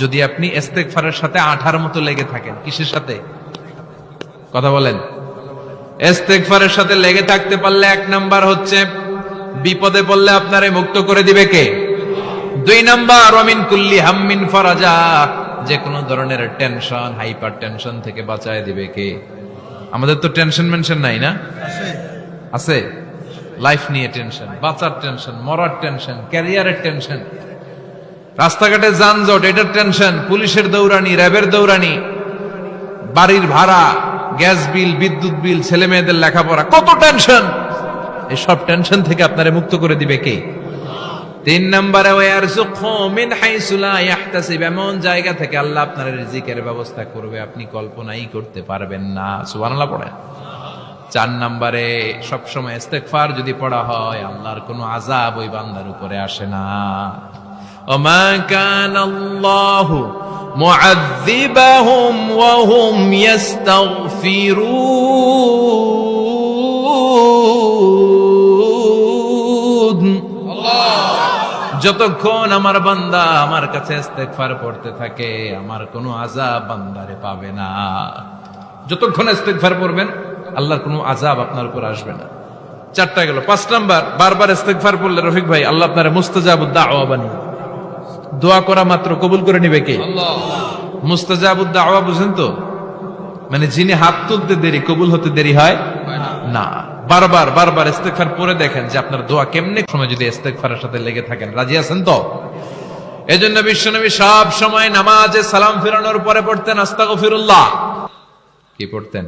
যদি আপনি ইস্তেগফারের সাথে আঠার মতো লেগে থাকেন। কিসের সাথে? কথা বলেন। ইস্তেগফারের সাথে লেগে থাকতে পারলে 1 নাম্বার হচ্ছে বিপদে পড়লে আপনারে মুক্ত করে দিবে কে? 2 নাম্বার ওয়ামিন কুল্লি হাম্মিন ফারাজা, যে কোনো ধরনের টেনশন, হাইপার টেনশন থেকে বাঁচায় দিবে কে? আমাদের তো টেনশন মেনশন নাই না? আছে। লাইফ নিয়ে টেনশন, বাঁচার টেনশন, মরার টেনশন, ক্যারিয়ারের টেনশন, রাস্তাঘাটে যানজট এটার টেনশন, পুলিশের দৌড়ানি, র্যাবের দৌড়ানি, বাড়ির ভাড়া, গ্যাস বিল, বিদ্যুৎ বিল, ছেলে মেয়েদের লেখাপড়া, কত টেনশন। এসব টেনশন থেকে আপনারে মুক্ত করে দিবে কে? 3 নম্বরে ওয়ারযুকহু মিন হাইসু লা ইয়াহতাসিব, এমন জায়গা থেকে আল্লাহ আপনার রিজিকের ব্যবস্থা করবে আপনি কল্পনাই করতে পারবেন না। সুবহানাল্লাহ পড়েন। 4 নম্বরে সবসময় ইস্তেগফার যদি পড়া হয় আল্লাহর কোনো আযাব ওই বান্দার উপরে আসে না। ওমা কানাল্লাহু মুআযযিবাহুম ওয়া হুম ইস্তাগফিরুন। যতক্ষণ আমার বান্দা আমার কাছে ইস্তেগফার পড়তে থাকে আমার কোনো আযাব বান্দারে পাবে না। যতক্ষণ ইস্তেগফার পড়বেন আল্লাহর কোনো আযাব আপনার উপর আসবে না। 4টা গেল। 5 নাম্বার, বারবার ইস্তেগফার পড়লে রফিক ভাই আল্লাহ আপনারে মুস্তাজাবুদ দাওয়া বানিয়ে, দোয়া করা মাত্র কবুল করে নিবে কে? আল্লাহ। মুস্তাজাবুদ দাওয়া বুঝেন তো? মানে যিনি হাত তুলতে দেরি কবুল হতে দেরি হয় না। বারবার বারবার ইস্তেগফার পড়ে দেখেন যে আপনার দোয়া কেমনে সময় যদি ইস্তেগফারের সাথে লেগে থাকেন। রাজি আছেন তো? এজন্য বিশ্বনবী সব সময় নামাজে সালাম ফিরানোর পরে পড়তেন আস্তাগফিরুল্লাহ। কি পড়তেন?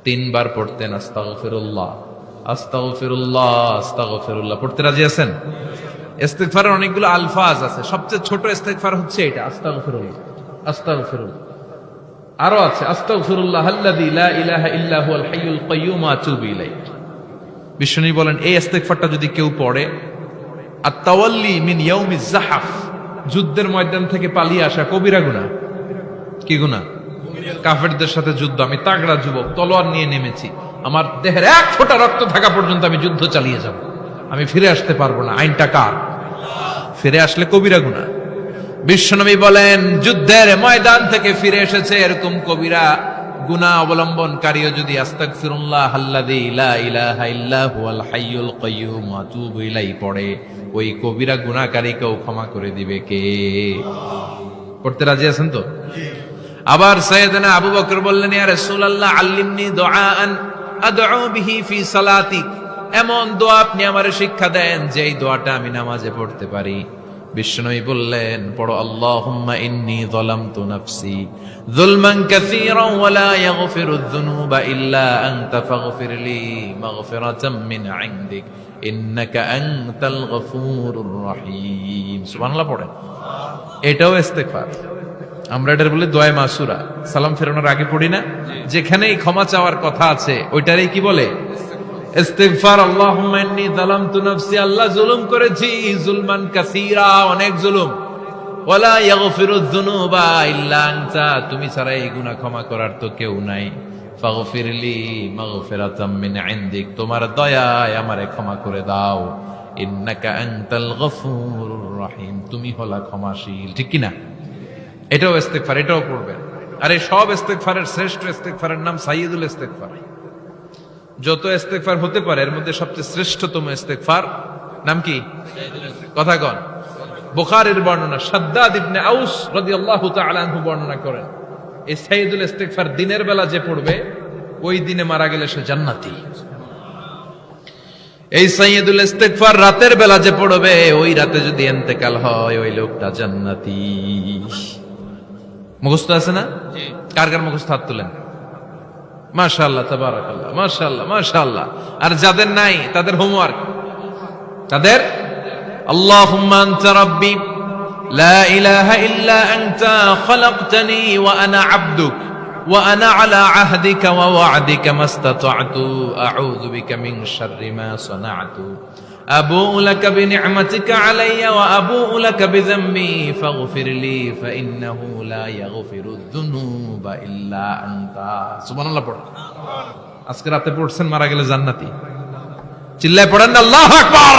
3 বার পড়তেন আস্তাগফিরুল্লাহ, আস্তাগফিরুল্লাহ, আস্তাগফিরুল্লাহ। পড়তে রাজি আছেন? ইস্তেগফারের অনেকগুলো আলফাজ আছে, সবচেয়ে ছোট ইস্তেগফার হচ্ছে এটা, আস্তাগফিরুল্লাহ, আস্তাগফিরুল্লাহ। আরো আছে আস্তাগফিরুল্লাহ আল্লাযী লা ইলাহা ইল্লা হুয়াল হাইয়ুল কাইয়্যুম ওয়া আতুবু ইলাইহি। বিশ্বনবী বলেন এই ইস্তেগফারটা যদি কেউ পড়ে, আত-তাওয়াল্লি মিন ইয়াউমিজ যাহাফ, যুদ্ধের ময়দান থেকে পালিয়ে আসা কবিরা গুনাহ। কি গুনাহ? কাফেরদের সাথে যুদ্ধ, আমি তাগড়া যুবক, তলোয়ার নিয়ে নেমেছি, আমার দেহের 1 ফোঁটা রক্ত থাকা পর্যন্ত আমি যুদ্ধ চালিয়ে যাব, আমি ফিরে আসতে পারবো না। আইনটা কার? ফিরে আসলে কবিরা গুনাহ। বিশ্বনবী বলেন যুদ্ধের ময়দান থেকে ফিরে এসেছে এরকম কবিরা গুনাহ অবলম্বনকারীও যদি আস্তাগফিরুল্লাহ আল্লাযী লা ইলাহা ইল্লা হুয়াল হাইয়ুল কাইয়্যুম ওয়া আতুবু ইলাইহি পড়ে, ওই কবিরা গুনাহকারীকেও ক্ষমা করে দিবে কে? পড়তে রাজি আছেন তো? আবার সাইয়েদনা আবু বকর বললেন ইয়া রাসূলুল্লাহ আল্লিমনি দুআআন আদউ বিহি ফি সালাতি, এমন দোয়া আপনি আমারে শিক্ষা দেন যে এই দোয়াটা আমি নামাজে পড়তে পারি। বিশ্বনবী বললেন পড়ো আল্লাহুম্মা ইন্নী যালামতু নাফসি যুলমান কাসীরান ওয়া লা ইয়াগফিরুয যুনুবা ইল্লা আনতা ফাগফিরলি মাগফিরাতাম মিন ইনদিক ইন্নাকা আনতাল গফুরুর রহিম। সুবহানাল্লাহ পড়েন। এটাও ইস্তেগফার। আমরা এটার বলি দোয়া মাসুরা, সালাম ফেরানোর আগে পড়ি না? যেখানেই ক্ষমা চাওয়ার কথা আছে ওইটারই কি বলে? ইস্তিগফার। আল্লাহুম্মা ইন্নী যালামতু নাফসি, আল্লাহ জুলুম করেছি, যুলমান কাসীরা, অনেক জুলুম, ওয়ালা ইয়াগফিরুয যুনুবা ইল্লা আনতা, তুমি ছাড়া এই গুনাহ ক্ষমা করার তো কেউ নাই। ফাগফিরলি মাগফিরাতাম মিন ইনদিক, তোমার দয়ায় আমারে ক্ষমা করে দাও। ইন্নাকা আনতাল গফুরুর রহিম, তুমি হলা ক্ষমাশীল। ঠিক কি না? এটাও ইস্তেগফার, এটাও পড়বেন। আর এই সব ইস্তেগফারের শ্রেষ্ঠ ইস্তেগফারের নাম সাইয়্যিদুল ইস্তেগফার। যত ইস্তেগফার হতে পারে এর মধ্যে সবচেয়ে শ্রেষ্ঠতম ইস্তেগফার নাম কি? কথা কন। বুখারীর বর্ণনা, শাদ্দাদ ইবনে আউস রাদিয়াল্লাহু তাআলা আনহু বর্ণনা করেন এই সাইয়্যিদুল ইস্তেগফার দিনের বেলা যে পড়বে ওই দিনে মারা গেলে সে জান্নাতি। এই সাইয়্যিদুল ইস্তেগফার রাতের বেলা যে পড়বে ওই রাতে যদি ইন্তেকাল হয় ওই লোকটা জান্নাতি। মুখস্থ আছে না? কার কার মুখস্থ হাত তুলেন। মাশাআল্লাহ, তাবারাকাল্লাহ, মাশাআল্লাহ, মাশাআল্লাহ। আর যাদের নাই তাদের হোমওয়ার্ক, তাদের আল্লাহুম্মা আনতা রাব্বি লা ইলাহা ইল্লা আনতা খালাকতানি ওয়া আনা আবদুক ওয়া আনা আলা আহদিকা ওয়া ওয়া'দিকা মাস্তাতা'তু আউযু বিকা মিন শাররি মা সানা'তু আবু'ু লাকা বিনি'মাতিকা আলাইয়া ওয়া আবু'ু লাকা বিযামবি ফাগফিরলি ফাইন্নাহু লা ইয়াগফিরুয যুনুবা ইল্লা আনতা। সুবহানাল্লাহ পড়েন। আজকে রাতে পড়ছেন, মারা গেলে জান্নাতি। চিল্লায় পড়েন না আল্লাহু আকবার।